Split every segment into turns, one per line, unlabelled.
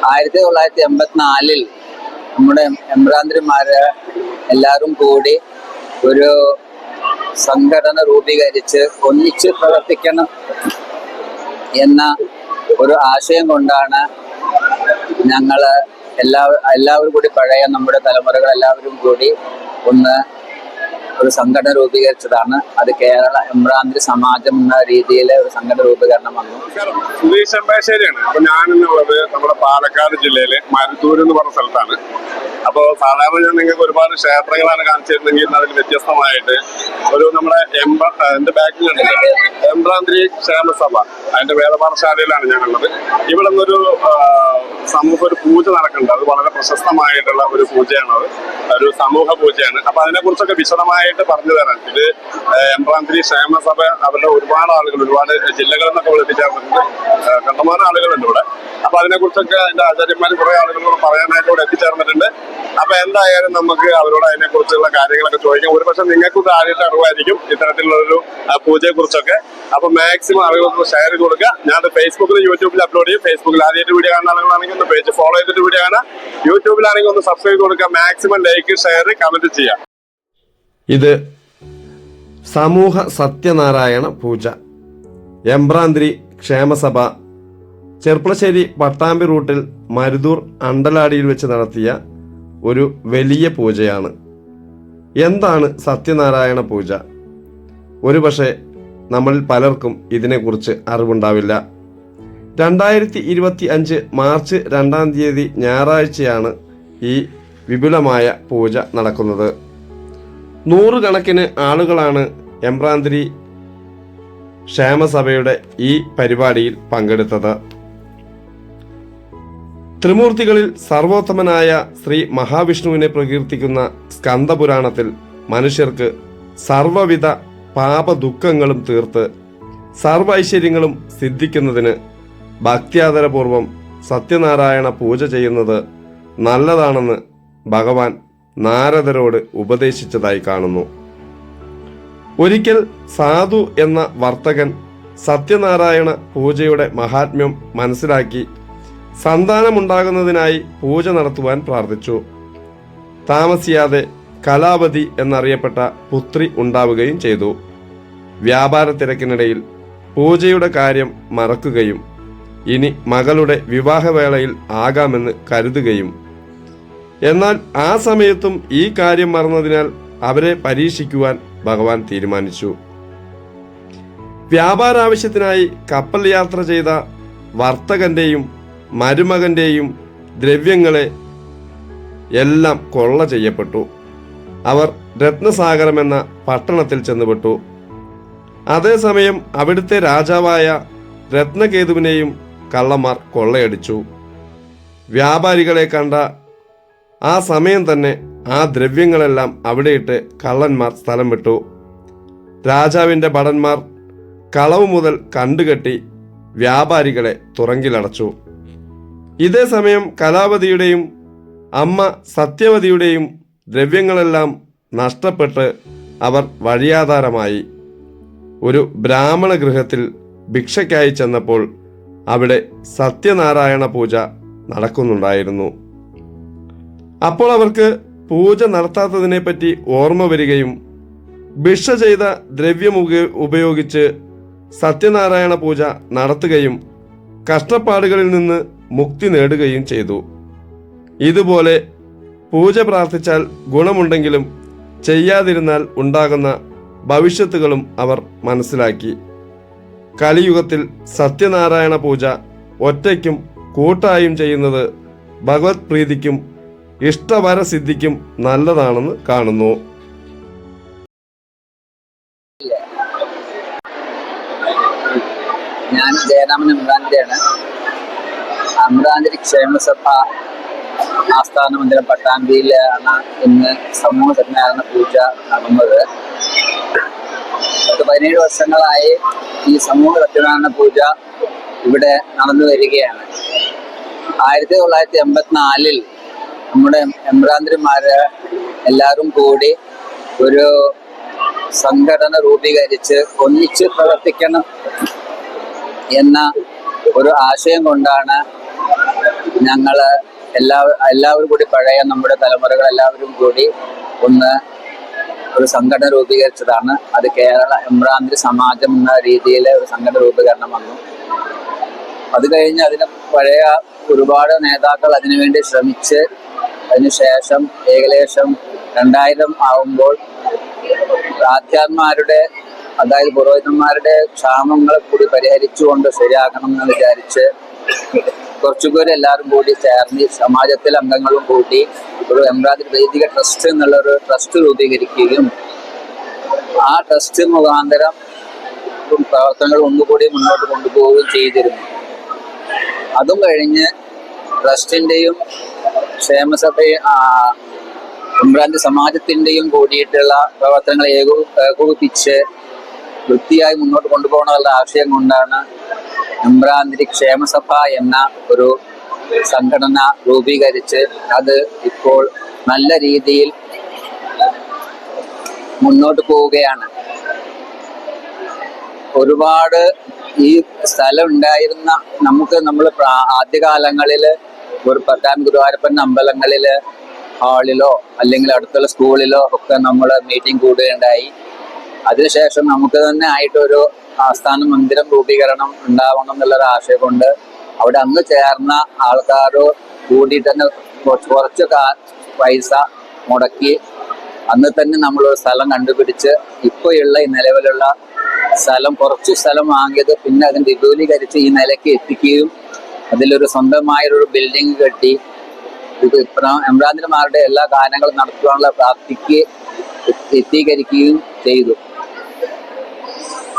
1984 നമ്മുടെ എംബ്രാന്തിരിമാര് എല്ലാവരും കൂടി ഒരു സംഘടന രൂപീകരിച്ച് ഒന്നിച്ച് പ്രവർത്തിക്കണം എന്ന ഒരു ആശയം കൊണ്ടാണ് ഞങ്ങൾ എല്ലാവരും കൂടി പഴയ നമ്മുടെ തലമുറകൾ എല്ലാവരും കൂടി ഒരു സംഘടന രൂപീകരിച്ചതാണ്. അത് കേരള എംബ്രാന്തിരി സമാജം എന്ന രീതിയിൽ ഒരു സംഘടന രൂപീകരണം വന്നു.
സുധീഷ് എംബാശ്ശേരിയാണ്. അപ്പൊ ഞാനെന്നുള്ളത് നമ്മുടെ പാലക്കാട് ജില്ലയിലെ മരുത്തൂർ എന്ന് പറഞ്ഞ സ്ഥലത്താണ്. അപ്പോൾ സാധാരണ ഞാൻ നിങ്ങൾക്ക് ഒരുപാട് ക്ഷേത്രങ്ങളാണ് കാണിച്ചിരുന്നെങ്കിൽ അതിൽ വ്യത്യസ്തമായിട്ട് നമ്മുടെ എന്റെ ബാക്കിൽ എംബ്രാന്തിരി ക്ഷേമസഭ അതിന്റെ വേദപാഠശാലയിലാണ് ഞാനുള്ളത്. ഇവിടെ നിന്നൊരു ഒരു പൂജ നടക്കുന്നുണ്ട്. അത് വളരെ പ്രശസ്തമായിട്ടുള്ള ഒരു പൂജയാണത്, ഒരു സമൂഹ പൂജയാണ്. അപ്പൊ അതിനെ കുറിച്ചൊക്കെ വിശദമായിട്ട് പറഞ്ഞു തരാൻ ഇത് എംബ്രാന്തിരി ക്ഷേമസഭ അവരുടെ ഒരുപാട് ആളുകൾ ഒരുപാട് ജില്ലകളിൽ നിന്നൊക്കെ എത്തിച്ചേർന്നിട്ടുണ്ട്. കണ്ടമാനം ആളുകളുണ്ട് ഇവിടെ. അപ്പൊ അതിനെ കുറിച്ചൊക്കെ അതിന്റെ ആചാര്യന്മാർ കുറെ ആളുകളോട് പറയാനായിട്ട് ഇവിടെ എത്തിച്ചേർന്നിട്ടുണ്ട്. അപ്പൊ എന്തായാലും നമുക്ക് അവരോട് അതിനെ കുറിച്ചുള്ള കാര്യങ്ങളൊക്കെ ചോദിക്കാം. ഒരുപക്ഷെ നിങ്ങൾക്കും ആദ്യമായിട്ട് അറിവായിരിക്കും ഇത്തരത്തിലുള്ളൊരു പൂജയെ കുറിച്ചൊക്കെ. അപ്പൊ മാക്സിമം അറിവുകൾ ഷെയർ ചെയ്ത് കൊടുക്കുക. ഞാൻ ഫേസ്ബുക്കിൽ യൂട്യൂബിൽ അപ്ലോഡ് ചെയ്യും. ഫേസ്ബുക്കിൽ ആദ്യമായിട്ട് വീഡിയോ കാണുന്ന ആളുകളാണെങ്കിൽ ഒന്ന് പേജ് ഫോളോ ചെയ്തിട്ട് വീഡിയോ കാണാം. യൂട്യൂബിലാണെങ്കിൽ ഒന്ന് സബ്സ്ക്രൈബ് കൊടുക്കുക. മാക്സിമം ലൈക്ക് ഷെയർ കമന്റ് ചെയ്യാം.
ഇത് സമൂഹ സത്യനാരായണ പൂജ എംബ്രാന്തിരി ക്ഷേമസഭ ചെർപ്പളശ്ശേരി പട്ടാമ്പി റൂട്ടിൽ മരുതൂർ അണ്ടലാടിയിൽ വെച്ച് നടത്തിയ ഒരു വലിയ പൂജയാണ്. എന്താണ് സത്യനാരായണ പൂജ? ഒരുപക്ഷെ നമ്മളിൽ പലർക്കും ഇതിനെക്കുറിച്ച് അറിവുണ്ടാവില്ല. 2025 മാർച്ച് 2-ാം തീയതി ഞായറാഴ്ചയാണ് ഈ വിപുലമായ പൂജ നടക്കുന്നത്. 100 കണക്കിന് ആളുകളാണ് എംബ്രാന്തിരി ക്ഷേമസഭയുടെ ഈ പരിപാടിയിൽ പങ്കെടുത്തത്. ത്രിമൂർത്തികളിൽ സർവോത്തമനായ ശ്രീ മഹാവിഷ്ണുവിനെ പ്രകീർത്തിക്കുന്ന സ്കന്ദപുരാണത്തിൽ മനുഷ്യർക്ക് സർവവിധ പാപദുഃഖങ്ങളും തീർത്ത് സർവൈശ്വര്യങ്ങളും സിദ്ധിക്കുന്നതിന് ഭക്ത്യാദരപൂർവം സത്യനാരായണ പൂജ ചെയ്യുന്നത് നല്ലതാണെന്ന് ഭഗവാൻ നാരദരോട് ഉപദേശിച്ചതായി കാണുന്നു. ഒരിക്കൽ സാധു എന്ന വർത്തകൻ സത്യനാരായണ പൂജയുടെ മഹാത്മ്യം മനസ്സിലാക്കി സന്താനമുണ്ടാകുന്നതിനായി പൂജ നടത്തുവാൻ പ്രാർത്ഥിച്ചു. താമസിയാതെ കലാവതി എന്നറിയപ്പെട്ട പുത്രി ഉണ്ടാവുകയും ചെയ്തു. വ്യാപാര തിരക്കിനിടയിൽ പൂജയുടെ കാര്യം മറക്കുകയും ഇനി മകളുടെ വിവാഹവേളയിൽ ആകാമെന്ന് കരുതുകയും, എന്നാൽ ആ സമയത്തും ഈ കാര്യം മറന്നതിനാൽ അവരെ പരീക്ഷിക്കുവാൻ ഭഗവാൻ തീരുമാനിച്ചു. വ്യാപാരാവശ്യത്തിനായി കപ്പൽ യാത്ര ചെയ്ത വർത്തകന്റെയും മരുമകന്റെയും ദ്രവ്യങ്ങളെ എല്ലാം കൊള്ള ചെയ്യപ്പെട്ടു. അവർ രത്നസാഗരം എന്ന പട്ടണത്തിൽ ചെന്നുപെട്ടു. അതേസമയം അവിടുത്തെ രാജാവായ രത്നകേതുവിനെയും കള്ളന്മാർ കൊള്ളയടിച്ചു. വ്യാപാരികളെ കണ്ട ആ സമയം തന്നെ ആ ദ്രവ്യങ്ങളെല്ലാം അവിടെയിട്ട് കള്ളന്മാർ സ്ഥലം വിട്ടു. രാജാവിൻ്റെ ഭടന്മാർ കളവ് മുതൽ കണ്ടുകെട്ടി വ്യാപാരികളെ തുറങ്കിലടച്ചു. ഇതേ സമയം കലാവതിയുടെയും അമ്മ സത്യവതിയുടെയും ദ്രവ്യങ്ങളെല്ലാം നഷ്ടപ്പെട്ട് അവർ വഴിയാധാരമായി. ഒരു ബ്രാഹ്മണ ഗൃഹത്തിൽ ഭിക്ഷയ്ക്കായി ചെന്നപ്പോൾ അവിടെ സത്യനാരായണ പൂജ നടക്കുന്നുണ്ടായിരുന്നു. അപ്പോൾ അവർക്ക് പൂജ നടത്താത്തതിനെപ്പറ്റി ഓർമ്മ വരികയും ഭിക്ഷ ചെയ്ത ദ്രവ്യം ഉപയോഗിച്ച് സത്യനാരായണ പൂജ നടത്തുകയും കഷ്ടപ്പാടുകളിൽ നിന്ന് മുക്തി നേടുകയും ചെയ്തു. ഇതുപോലെ പൂജ പ്രാർത്ഥിച്ചാൽ ഗുണമുണ്ടെങ്കിലും ചെയ്യാതിരുന്നാൽ ഉണ്ടാകുന്ന ഭവിഷ്യത്തുകളും അവർ മനസ്സിലാക്കി. കലിയുഗത്തിൽ സത്യനാരായണ പൂജ ഒറ്റയ്ക്കും കൂട്ടായും ചെയ്യുന്നത് ഭഗവത് പ്രീതിക്കും ഇഷ്ടവരസിദ്ധിക്കും നല്ലതാണെന്ന് കാണുന്നു.
ഞാൻ ജയരാമൻ എംബ്രാന്തിരിയാണ്. എംബ്രാന്തിരി ക്ഷേമസഭ ആസ്ഥാന മന്ദിരം പട്ടാമ്പിയിലാണ് ഇന്ന് സമൂഹ സത്യനാരായണ പൂജ നടന്നത്. 17 വർഷങ്ങളായി ഈ സമൂഹ സത്യനാരായണ പൂജ ഇവിടെ നടന്നു വരികയാണ്. 1984 നമ്മുടെ എംബ്രാന്തിരിമാര് എല്ലാവരും കൂടി ഒരു സംഘടന രൂപീകരിച്ച് ഒന്നിച്ച് പ്രവർത്തിക്കണം എന്ന ഒരു ആശയം കൊണ്ടാണ് ഞങ്ങള് എല്ലാവരും കൂടി, പഴയ നമ്മുടെ തലമുറകൾ എല്ലാവരും കൂടി ഒരു സംഘടന രൂപീകരിച്ചതാണ്. അത് കേരള എംബ്രാന്തിരി സമാജം എന്ന രീതിയിൽ ഒരു സംഘടന രൂപീകരണം വന്നു. അത് കഴിഞ്ഞ് അതിന് പഴയ ഒരുപാട് നേതാക്കൾ അതിനുവേണ്ടി ശ്രമിച്ച് അതിനുശേഷം ഏകദേശം 2000 ആവുമ്പോൾ ആധ്യാത്മാരുടെ, അതായത് പുരോഹിതന്മാരുടെ ക്ഷാമങ്ങൾ കൂടി പരിഹരിച്ചുകൊണ്ട് ശരിയാക്കണം എന്ന് വിചാരിച്ച് കുറച്ചുപേര് എല്ലാവരും കൂടി ചേർന്ന് സമാജത്തിൽ അംഗങ്ങളും കൂടി ഒരു എംബ്രാന്തിരി വൈദിക ട്രസ്റ്റ് എന്നുള്ളൊരു ട്രസ്റ്റ് രൂപീകരിക്കുകയും ആ ട്രസ്റ്റ് മുഖാന്തരം പ്രവർത്തനങ്ങൾ ഒന്നുകൂടി മുന്നോട്ട് കൊണ്ടുപോവുകയും ചെയ്തിരുന്നു. അതും കഴിഞ്ഞ് ട്രസ്റ്റിൻ്റെയും ക്ഷേമസഭയും എംബ്രാന്തിരി സമാജത്തിൻ്റെയും കൂടിയിട്ടുള്ള പ്രവർത്തനങ്ങൾ ഏകോപിപ്പിച്ച് വൃത്തിയായി മുന്നോട്ട് കൊണ്ടുപോകണമെന്നുള്ള ആശയം കൊണ്ടാണ് എംബ്രാന്തിരി ക്ഷേമസഭ എന്ന ഒരു സംഘടന രൂപീകരിച്ച് അത് ഇപ്പോൾ നല്ല രീതിയിൽ മുന്നോട്ട് പോവുകയാണ്. ഒരുപാട് ഈ സ്ഥലം ഉണ്ടായിരുന്ന നമ്മൾ ആദ്യകാലങ്ങളിൽ ഒരു പത്താം ഗുരുവായൂരപ്പൻ അമ്പലങ്ങളിൽ ഹാളിലോ അല്ലെങ്കിൽ അടുത്തുള്ള സ്കൂളിലോ ഒക്കെ നമ്മൾ മീറ്റിംഗ് കൂടുകയുണ്ടായി. അതിനുശേഷം നമുക്ക് തന്നെ ആയിട്ടൊരു ആസ്ഥാന മന്ദിരം രൂപീകരണം ഉണ്ടാവണം എന്നുള്ളൊരു ആശയം കൊണ്ട് അവിടെ അന്ന് ചേർന്ന ആൾക്കാരോ കൂടിയിട്ട് തന്നെ കുറച്ച് പൈസ മുടക്കി അന്ന് തന്നെ നമ്മളൊരു സ്ഥലം കണ്ടുപിടിച്ച് ഇപ്പോഴുള്ള ഈ നിലവിലുള്ള കുറച്ച് സ്ഥലം വാങ്ങിയത് പിന്നെ അതിന് വിപുലീകരിച്ച് ഈ നിലയ്ക്ക് എത്തിക്കുകയും അതിലൊരു സ്വന്തമായൊരു ബിൽഡിംഗ് കെട്ടി എംബ്രാന്തിരിമാരുടെ എല്ലാ കാര്യങ്ങളും നടത്തുവാനുള്ള പ്രാപ്തിക്ക് എത്തികരിക്കുകയും ചെയ്തു.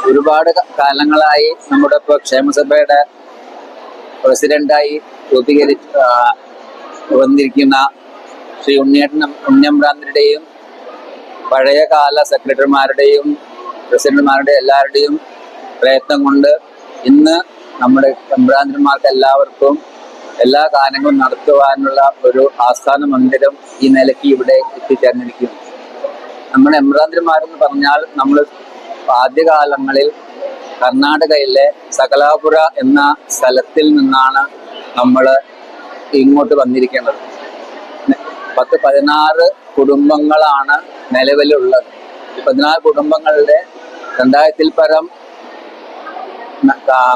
ഒരുപാട് കാലങ്ങളായി നമ്മുടെ ഇപ്പോൾ ക്ഷേമസഭയുടെ പ്രസിഡന്റായി വന്നിരിക്കുന്ന ശ്രീ ഉണ്ണിയമ്പ്രാന്തിരിയുടെയും പഴയകാല സെക്രട്ടറിമാരുടെയും പ്രസിഡന്റുമാരുടെയും എല്ലാവരുടെയും പ്രയത്നം കൊണ്ട് ഇന്ന് നമ്മുടെ എംബ്രാന്തിരിമാർക്ക് എല്ലാവർക്കും എല്ലാ കാര്യങ്ങളും നടത്തുവാനുള്ള ഒരു ആസ്ഥാന മന്ദിരം ഈ നിലയ്ക്ക് ഇവിടെ എത്തിച്ചേർന്നിരിക്കുന്നു. നമ്മുടെ എംബ്രാന്തിരിമാരെന്ന് പറഞ്ഞാൽ നമ്മൾ ആദ്യകാലങ്ങളിൽ കർണാടകയിലെ സകലാപുര എന്ന സ്ഥലത്തിൽ നിന്നാണ് നമ്മൾ ഇങ്ങോട്ട് വന്നിരിക്കുന്നത്. 16 കുടുംബങ്ങളാണ് നിലവിലുള്ളത്. 16 കുടുംബങ്ങളുടെ 2000-ൽ പരം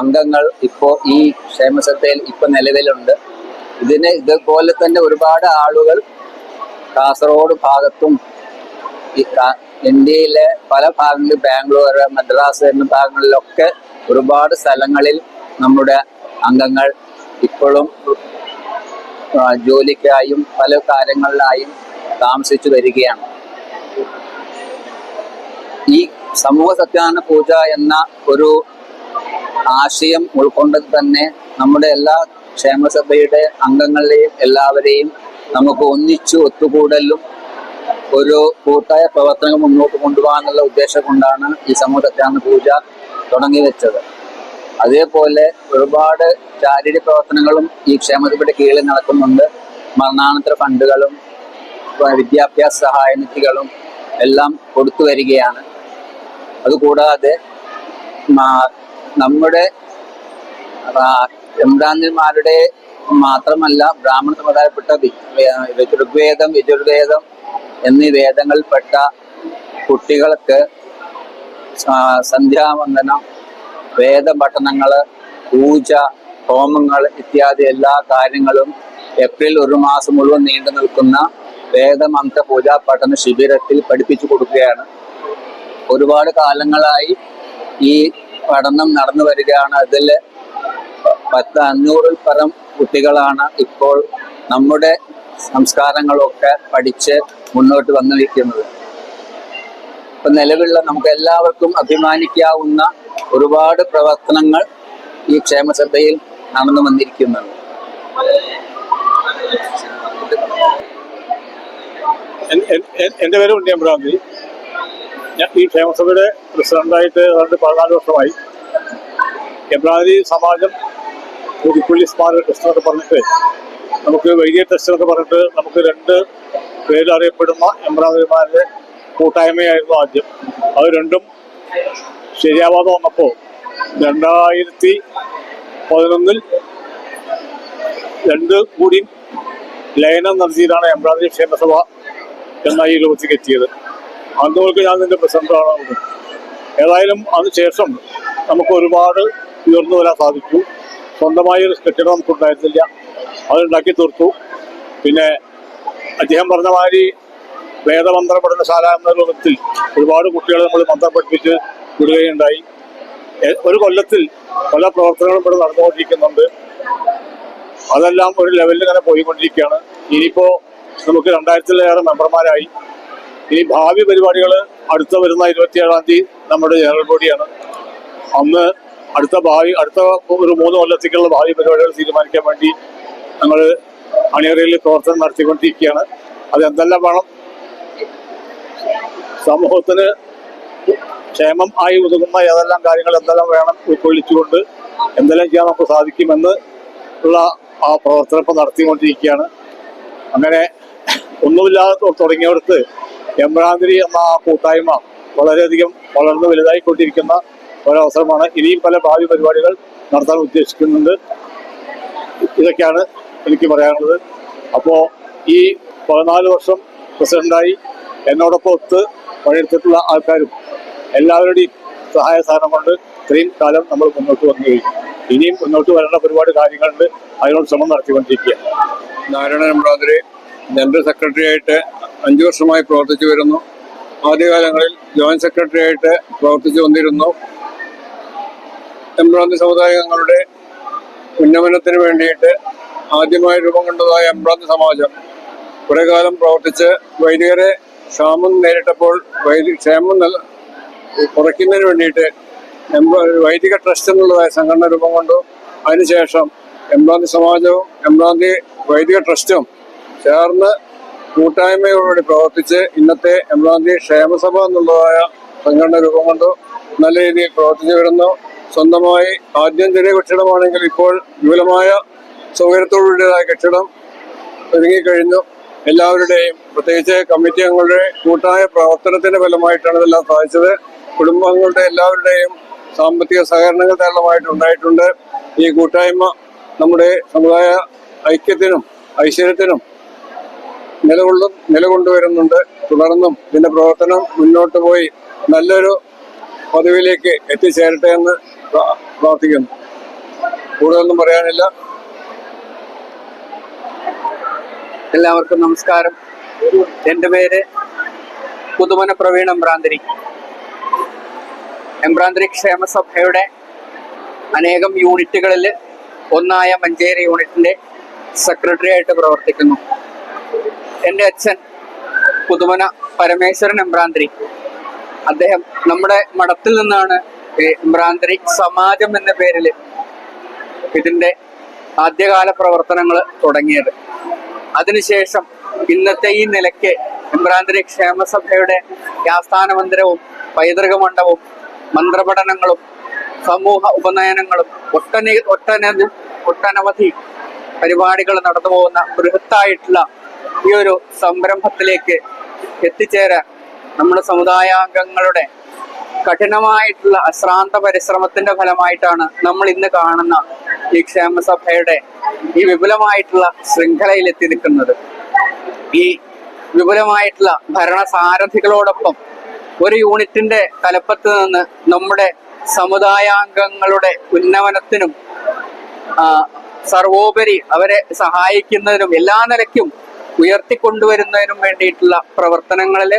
അംഗങ്ങൾ ഇപ്പോൾ ഈ ക്ഷേമസഭയിൽ നിലവിലുണ്ട്. ഇതുപോലെ തന്നെ ഒരുപാട് ആളുകൾ കാസർഗോഡ് ഭാഗത്തും ഇന്ത്യയിലെ പല ഭാഗങ്ങളിൽ ബാംഗ്ലൂർ, മദ്രാസ് എന്ന ഭാഗങ്ങളിലൊക്കെ ഒരുപാട് സ്ഥലങ്ങളിൽ നമ്മുടെ അംഗങ്ങൾ ഇപ്പോഴും ജോലിക്കായും പല കാര്യങ്ങളിലായും താമസിച്ചു വരികയാണ്. ഈ സമൂഹ സത്യാനന്ദ പൂജ എന്ന ഒരു ആശയം ഉൾക്കൊണ്ടത് തന്നെ നമ്മുടെ എല്ലാ ക്ഷേമസഭയുടെ അംഗങ്ങളെയും എല്ലാവരെയും നമുക്ക് ഒത്തുകൂടലും ഒരു കൂട്ടായ പ്രവർത്തനങ്ങൾ മുന്നോട്ട് കൊണ്ടുപോകാനുള്ള ഉദ്ദേശം കൊണ്ടാണ് ഈ സമൂഹ സത്യാനന്ദ പൂജ തുടങ്ങി വെച്ചത്. അതേപോലെ ഒരുപാട് ചാരിറ്റി പ്രവർത്തനങ്ങളും ഈ ക്ഷേമസഭയുടെ കീഴിൽ നടക്കുന്നുണ്ട്. മരണാനന്തര ഫണ്ടുകളും വിദ്യാഭ്യാസ സഹായ നിധികളും എല്ലാം കൊടുത്തു വരികയാണ്. അതുകൂടാതെ നമ്മുടെ എംബ്രാന്തിരിമാരുടെ മാത്രമല്ല ബ്രാഹ്മണ സമുദായപ്പെട്ട ഋഗ്വേദം, യജുർവേദം എന്നീ വേദങ്ങളിൽപ്പെട്ട കുട്ടികൾക്ക് സന്ധ്യാവന്ദനം, വേദപഠനങ്ങൾ, പൂജ, ഹോമങ്ങൾ ഇത്യാദി എല്ലാ കാര്യങ്ങളും ഏപ്രിൽ 1 മാസം മുഴുവൻ നീണ്ടു നിൽക്കുന്ന വേദമന്ത്ര പൂജാ പഠന ശിബിരത്തിൽ പഠിപ്പിച്ചു കൊടുക്കുകയാണ്. ഒരുപാട് കാലങ്ങളായി ഈ പഠനം നടന്നു വരികയാണ്. അതിൽ 500-ൽ പരം കുട്ടികളാണ് ഇപ്പോൾ നമ്മുടെ സംസ്കാരങ്ങളൊക്കെ പഠിച്ച് മുന്നോട്ട് വന്നിരിക്കുന്നത്. ഇപ്പം നിലവിലുള്ള നമുക്ക് എല്ലാവർക്കും അഭിമാനിക്കാവുന്ന ഒരുപാട് പ്രവർത്തനങ്ങൾ ഈ ക്ഷേമസഭയിൽ നടന്നു വന്നിരിക്കുന്നുണ്ട്.
എൻ്റെ പേര് ഉണ്ണിയമ്പ്രാന്തി. ഞാൻ ഈ ക്ഷേമസഭയുടെ പ്രസിഡന്റായിട്ട് 14 വർഷമായി. എംബ്രാന്തിരി സമാജം പുതുപ്പള്ളി സ്മാരക ട്രസ്റ്റ് എന്നൊക്കെ പറഞ്ഞിട്ട് നമുക്ക് വൈദിക ട്രസ്റ്റ് എന്നൊക്കെ പറഞ്ഞിട്ട് നമുക്ക് 2 പേരിൽ അറിയപ്പെടുന്ന എംബ്രാന്തിരിമാരുടെ കൂട്ടായ്മയായിരുന്നു ആദ്യം. അത് രണ്ടും ശരിയാവാതെ വന്നപ്പോൾ 2011 രണ്ട് കൂടി ലയനം നടത്തിയിട്ടാണ് എംബ്രാന്തി ക്ഷേമസഭ എന്ന ഈ രൂപത്തിൽ എത്തിയത്. അന്നുകൾക്ക് ഞാൻ ഇതിൻ്റെ പ്രസിഡന്റാണ്. ഏതായാലും അതിനുശേഷം നമുക്ക് ഒരുപാട് ഉയർന്നു വരാൻ സാധിച്ചു. സ്വന്തമായ ഒരു കെട്ടിടം നമുക്കുണ്ടായിരുന്നില്ല, അതുണ്ടാക്കി തീർത്തു. പിന്നെ അദ്ദേഹം പറഞ്ഞ മാതിരി വേദമന്ത്ര പഠനശാല എന്ന രൂപത്തിൽ ഒരുപാട് കുട്ടികളെ നമ്മൾ മന്ത്രം പഠിപ്പിച്ച് വിടുകയുണ്ടായി. ഒരു കൊല്ലത്തിൽ പല പ്രവർത്തനങ്ങളും ഇവിടെ നടന്നുകൊണ്ടിരിക്കുന്നുണ്ട്. അതെല്ലാം ഒരു ലെവലിൽ ഇങ്ങനെ പോയിക്കൊണ്ടിരിക്കുകയാണ്. ഇനിയിപ്പോൾ നമുക്ക് 2000-ലേറെ മെമ്പർമാരായി. ഇനി ഭാവി പരിപാടികൾ അടുത്ത വരുന്ന 27-ാം തീയതി നമ്മുടെ ജനറൽ ബോഡിയാണ്. അന്ന് അടുത്ത ഒരു 3 കൊല്ലത്തേക്കുള്ള ഭാവി പരിപാടികൾ തീരുമാനിക്കാൻ വേണ്ടി ഞങ്ങൾ അണിയറയിൽ പ്രവർത്തനം നടത്തിക്കൊണ്ടിരിക്കുകയാണ്. അതെന്തെല്ലാം വേണം, സമൂഹത്തിന് ക്ഷേമം ആയി ഒതുങ്ങുന്ന ഏതെല്ലാം കാര്യങ്ങൾ എന്തെല്ലാം വേണം ഉൾക്കൊള്ളിച്ചുകൊണ്ട് എന്തെല്ലാം ചെയ്യാൻ നമുക്ക് സാധിക്കുമെന്ന് ഉള്ള ആ പ്രവർത്തനം ഇപ്പോൾ നടത്തിക്കൊണ്ടിരിക്കുകയാണ്. അങ്ങനെ ഒന്നുമില്ലാതെ തുടങ്ങിയവർക്ക് എംബ്രാന്തിരി എന്ന ആ കൂട്ടായ്മ വളരെയധികം വളർന്ന് വലുതായിക്കൊണ്ടിരിക്കുന്ന ഒരവസരമാണ്. ഇനിയും പല ഭാവി പരിപാടികൾ നടത്താൻ ഉദ്ദേശിക്കുന്നുണ്ട്. ഇതൊക്കെയാണ് എനിക്ക് പറയാനുള്ളത്. അപ്പോൾ ഈ 14 വർഷം പ്രസിഡന്റായി എന്നോടൊപ്പം പണിയെടുത്തിട്ടുള്ള ആൾക്കാരും എല്ലാവരുടെയും സഹായ സഹകരണം കൊണ്ട് ഇത്രയും കാലം നമ്മൾ മുന്നോട്ട് വന്നു കഴിഞ്ഞു. ഇനിയും മുന്നോട്ട് വരേണ്ട ഒരുപാട് കാര്യങ്ങളുണ്ട്. അതിനോട് ശ്രമം നടത്തിക്കൊണ്ടിരിക്കുകയാണ്.
നാരായണൻ എംബ്രാന്തിരി ജനറൽ സെക്രട്ടറി ആയിട്ട് 5 വർഷമായി പ്രവർത്തിച്ചു വരുന്നു. ആദ്യകാലങ്ങളിൽ ജോയിന്റ് സെക്രട്ടറി ആയിട്ട് പ്രവർത്തിച്ചു വന്നിരുന്നു. എംബ്രാന്തി സമുദായങ്ങളുടെ ഉന്നമനത്തിന് വേണ്ടിയിട്ട് ആദ്യമായി രൂപം കൊണ്ടതായ എംബ്രാന്തി സമാജം കുറെ കാലം പ്രവർത്തിച്ച് വൈദികരെ ക്ഷാമം നേരിട്ടപ്പോൾ ക്ഷേമം കുറയ്ക്കുന്നതിന് വേണ്ടിയിട്ട് വൈദിക ട്രസ്റ്റ് എന്നുള്ളതായ സംഘടന രൂപം കൊണ്ടു. അതിനുശേഷം എംബ്രാന്തി സമാജവും എംബ്രാന്തി വൈദിക ട്രസ്റ്റും ചേർന്ന് കൂട്ടായ്മയോടുകൂടി പ്രവർത്തിച്ച് ഇന്നത്തെ എംബ്രാന്തി ക്ഷേമസഭ എന്നുള്ളതായ സംഘടന രൂപം കൊണ്ടു നല്ല രീതിയിൽ പ്രവർത്തിച്ചു വരുന്നു. സ്വന്തമായി ആദ്യം ചെറിയ കെട്ടിടമാണെങ്കിൽ ഇപ്പോൾ വിപുലമായ സൗകര്യത്തോടുകൂടിയതായ കെട്ടിടം ഒരുങ്ങിക്കഴിഞ്ഞു. എല്ലാവരുടെയും പ്രത്യേകിച്ച് കമ്മിറ്റി അംഗങ്ങളുടെ കൂട്ടായ പ്രവർത്തനത്തിന്റെ ഫലമായിട്ടാണ് ഇതെല്ലാം സാധിച്ചത്. കുടുംബാംഗങ്ങളുടെ എല്ലാവരുടെയും സാമ്പത്തിക സഹകരണങ്ങൾ ധാരാളമായിട്ട് ഉണ്ടായിട്ടുണ്ട്. ഈ കൂട്ടായ്മ നമ്മുടെ സമുദായ ഐക്യത്തിനും ഐശ്വര്യത്തിനും നിലകൊണ്ടുവരുന്നുണ്ട്. തുടർന്നും ഇതിന്റെ പ്രവർത്തനം മുന്നോട്ട് പോയി നല്ലൊരു പദവിയിലേക്ക് എത്തിച്ചേരട്ടെ എന്ന് പ്രാർത്ഥിക്കുന്നു. കൂടുതലൊന്നും പറയാനില്ല.
എല്ലാവർക്കും നമസ്കാരം. എൻ്റെ പേര് പുതുമന പ്രവീൺ എംബ്രാന്തിരി. എംബ്രാന്തിരി ക്ഷേമസഭയുടെ അനേകം യൂണിറ്റുകളിൽ ഒന്നായ മഞ്ചേരി യൂണിറ്റിൻ്റെ സെക്രട്ടറി ആയിട്ട് പ്രവർത്തിക്കുന്നു. എൻ്റെ അച്ഛൻ പുതുമന പരമേശ്വരൻ എംബ്രാന്തിരി. അദ്ദേഹം നമ്മുടെ മഠത്തിൽ നിന്നാണ് എംബ്രാന്തിരി സമാജം എന്ന പേരിൽ ഇതിൻ്റെ ആദ്യകാല പ്രവർത്തനങ്ങൾ തുടങ്ങിയത്. അതിനുശേഷം ഇന്നത്തെ ഈ നിലയ്ക്ക് എംബ്രാന്തിരി ക്ഷേമസഭയുടെ ആസ്ഥാന മന്ദിരവും പൈതൃക മണ്ഡപവും മന്ത്രപഠനങ്ങളും സമൂഹ ഉപനയനങ്ങളും ഒട്ടനവധി പരിപാടികൾ നടന്നു പോകുന്ന ബൃഹത്തായിട്ടുള്ള ഈ ഒരു സംരംഭത്തിലേക്ക് എത്തിച്ചേരാൻ നമ്മുടെ സമുദായാംഗങ്ങളുടെ കഠിനമായിട്ടുള്ള അശ്രാന്ത പരിശ്രമത്തിന്റെ ഫലമായിട്ടാണ് നമ്മൾ ഇന്ന് കാണുന്ന ഈ ക്ഷേമസഭയുടെ ഈ വിപുലമായിട്ടുള്ള ശൃംഖലയിൽ എത്തി നിൽക്കുന്നത്. ഈ വിപുലമായിട്ടുള്ള ഭരണസാരഥികളോടൊപ്പം ഒരു യൂണിറ്റിന്റെ തലപ്പത്ത് നിന്ന് നമ്മുടെ സമുദായാംഗങ്ങളുടെ ഉന്നമനത്തിനും സർവോപരി അവരെ സഹായിക്കുന്നതിനും എല്ലാ നിലയ്ക്കും ഉയർത്തിക്കൊണ്ടുവരുന്നതിനും വേണ്ടിയിട്ടുള്ള പ്രവർത്തനങ്ങളിൽ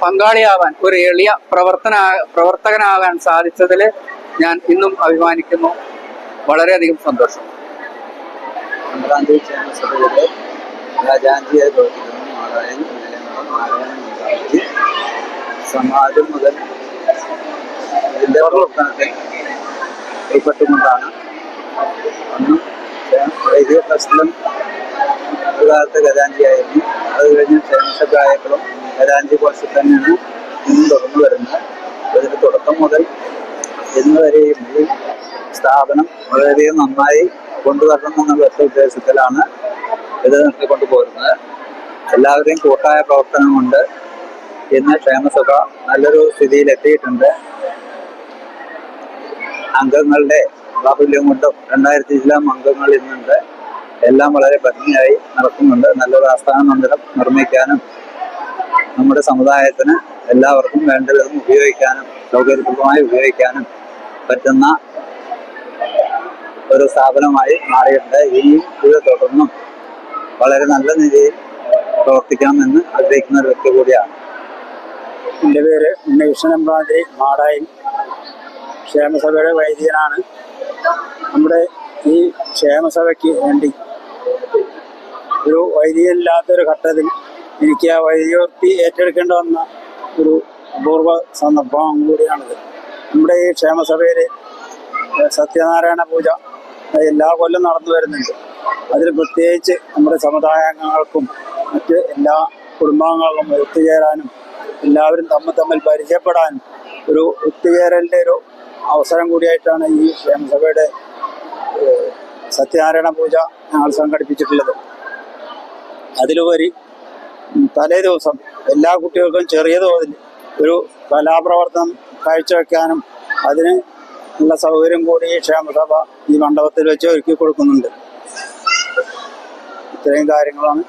പങ്കാളിയാവാൻ ഒരു എളിയ പ്രവർത്തകനാകാൻ സാധിച്ചതിൽ ഞാൻ ഇന്നും അഭിമാനിക്കുന്നു. വളരെയധികം സന്തോഷം.
എംബ്രാന്തിരി ക്ഷേമസഭയുടെ ഖജാൻജിയായി പ്രവർത്തിക്കുന്ന നാരായണൻ സമാജം മുതൽ ഇതിൻ്റെ പ്രവർത്തനത്തിൽ ഉൾപ്പെട്ടുകൊണ്ടാണ് അന്നും വൈദിക ട്രസ്റ്റിലും ഒരു കാലത്ത് ഖജാൻജിയായിരുന്നു. അത് കഴിഞ്ഞ് ക്ഷേമസഭ ആയപ്പോഴും ഖജാൻജി കോഴ്സിൽ തന്നെയാണ് ഇന്നും തുടർന്നു വരുന്നത്. അതിൻ്റെ തുടക്കം മുതൽ ഇന്ന് വരെയും ഈ സ്ഥാപനം വളരെയധികം നന്നായി കൊണ്ടുവരണം എന്നുള്ള ഒറ്റ ഉദ്ദേശത്തിലാണ് ഇത് നിർത്തിക്കൊണ്ടു പോരുന്നത്. എല്ലാവരെയും കൂട്ടായ പ്രവർത്തനം കൊണ്ട് ഇന്ന് ക്ഷേമസഭ നല്ലൊരു സ്ഥിതിയിലെത്തിയിട്ടുണ്ട്. അംഗങ്ങളുടെ ബാഹുല്യം കൊണ്ടും 2000 അംഗങ്ങൾ ഇന്നുണ്ട്. എല്ലാം വളരെ ഭംഗിയായി നടക്കുന്നുണ്ട്. നല്ലൊരു ആസ്ഥാന മന്ദിരം നിർമ്മിക്കാനും നമ്മുടെ സമുദായത്തിന് എല്ലാവർക്കും വേണ്ടവിധം ഉപയോഗിക്കാനും സൗകര്യപ്രദമായി ഉപയോഗിക്കാനും പറ്റുന്ന ഒരു സ്ഥാപനമായി മാറിയിട്ടുണ്ട്. ഇനിയും ഇത് തുടർന്നും വളരെ നല്ല രീതിയിൽ പ്രവർത്തിക്കണമെന്ന് ആഗ്രഹിക്കുന്ന ഒരു വ്യക്തി കൂടിയാണ്.
എൻ്റെ പേര് ഉണ്ണികൃഷ്ണൻ എമ്പ്രാന്തിരി, മാടായിൽ ക്ഷേമസഭയുടെ വൈദികനാണ്. നമ്മുടെ ഈ ക്ഷേമസഭയ്ക്ക് വേണ്ടി ഒരു വൈദികനില്ലാത്തൊരു ഘട്ടത്തിൽ എനിക്ക് ആ വൈദികവൃത്തി ഏറ്റെടുക്കേണ്ടി വന്ന ഒരു അപൂർവ സന്ദർഭം കൂടിയാണിത്. നമ്മുടെ ഈ ക്ഷേമസഭയിൽ സത്യനാരായണ പൂജ എല്ലാ കൊല്ലം നടന്നു വരുന്നുണ്ട്. അതിൽ പ്രത്യേകിച്ച് നമ്മുടെ സമുദായാംഗങ്ങൾക്കും മറ്റ് എല്ലാ കുടുംബാംഗങ്ങൾക്കും ഒത്തുചേരാനും എല്ലാവരും തമ്മിൽ പരിചയപ്പെടാനും ഒരു ഒത്തുചേരലിൻ്റെ ഒരു അവസരം കൂടിയായിട്ടാണ് ഈ ക്ഷേമസഭയുടെ സത്യനാരായണ പൂജ ഞങ്ങൾ സംഘടിപ്പിച്ചിട്ടുള്ളത്. അതിലുപരി തലേ ദിവസം എല്ലാ കുട്ടികൾക്കും ചെറിയ തോതിൽ ഒരു കലാപ്രവർത്തനം കാഴ്ചവെക്കാനും അതിന് ഉള്ള സൗകര്യം കൂടി ഈ ക്ഷേമസഭ ഈ മണ്ഡപത്തിൽ വെച്ച് ഒരുക്കി കൊടുക്കുന്നുണ്ട്. ഇത്രയും കാര്യങ്ങളാണ്.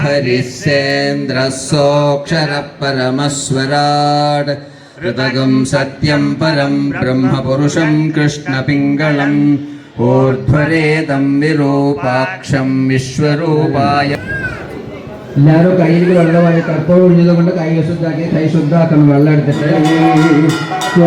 हरिश्चेन्द्रसोऽक्षरपरमस्वराट् ऋतगं सत्यं परं ब्रह्मपुरुषं कृष्णपिङ्गलम् ഊർധ്വരേതം വിരൂപാക്ഷം വിശ്വരൂപായ. എല്ലാവരും കയ്യിൽ വെള്ളമായി കർപ്പൂരം ഒഴിഞ്ഞത് കൊണ്ട് കൈ ശുദ്ധാക്കി കൈ ശുദ്ധാക്കണം. വെള്ളം എടുത്തിട്ട്
Oh